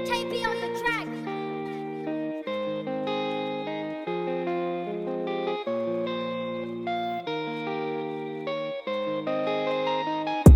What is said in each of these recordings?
KB on the track.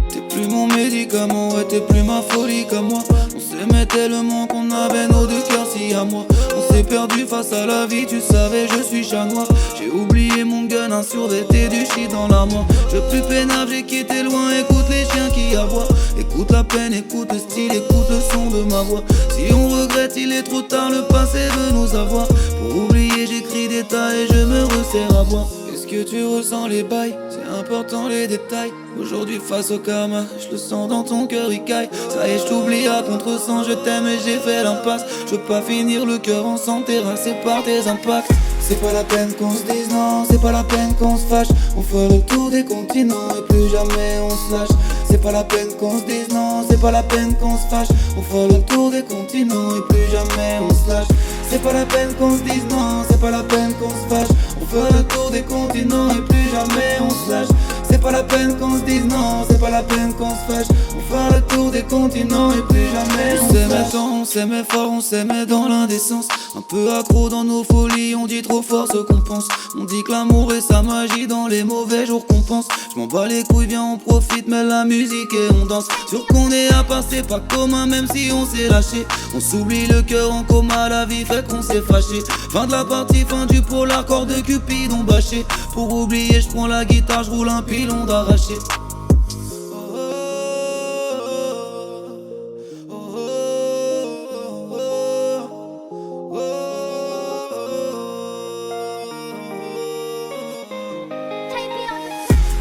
T'es plus mon médicament, ouais t'es plus ma folie comme moi. On s'aimait tellement qu'on avait nos deux cœurs si à moi. On s'est perdu face à la vie, tu savais je suis chat noir. J'ai oublié mon gun, un survêté du shit dans l'armoire. Je veux plus peinable, j'ai quitté loin, écoute les chiens qui aboient. Écoute la peine, écoute le style, écoute le son de ma voix. Si on regrette, il est trop tard, le passé veut nous avoir. Pour oublier, j'écris des tas et je me resserre à boire. Est-ce que tu ressens les bails? C'est important les détails. Aujourd'hui face au karma, je le sens dans ton cœur il caille. Ça y est, je t'oublie à contre-sens, je t'aime et j'ai fait l'impasse. Je veux pas finir le cœur en sang terrassé par tes impacts. C'est pas la peine qu'on se dise non, c'est pas la peine qu'on se fâche. On fait le tour des continents et plus jamais on se lâche. C'est pas la peine qu'on se dise non, c'est pas la peine qu'on se fâche. On fait le tour des continents et plus jamais on se lâche. C'est pas la peine qu'on se dise non, c'est pas la peine qu'on se fâche. On fait le tour des continents et plus jamais on se lâche. C'est pas la peine qu'on se dise non, c'est pas la peine qu'on se fâche. On fait le tour des continents et plus jamais on se lâche. On s'aimait fort, on s'aimait dans l'indécence. Un peu accro dans nos folies, on dit trop fort ce qu'on pense. On dit que l'amour et sa magie dans les mauvais jours qu'on pense. Je m'en bats les couilles, viens on profite, mets la musique et on danse. Sûr qu'on est à passer, pas commun même si on s'est lâché. On s'oublie le cœur en coma, la vie fait qu'on s'est fâché. Fin de la partie, fin du polar, corps de Cupidon bâché. Pour oublier, je prends la guitare, je roule un pilon d'arraché.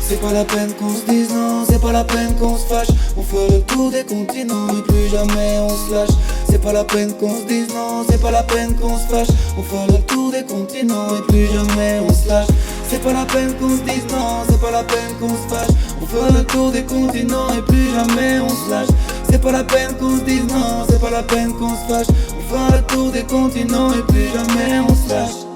C'est pas la peine qu'on se dise non, c'est pas la peine qu'on se fâche. On fait le tour des continents et plus jamais on se lâche. C'est pas la peine qu'on se dise non, c'est pas la peine qu'on se fâche. On fait le tour des continents et plus jamais on se lâche. C'est pas la peine qu'on se dise non, c'est pas la peine qu'on se fâche. On fait le tour des continents et plus jamais on se lâche. C'est pas la peine qu'on se dise non, c'est pas la peine qu'on se fâche. On fait le tour des continents et plus jamais on se lâche.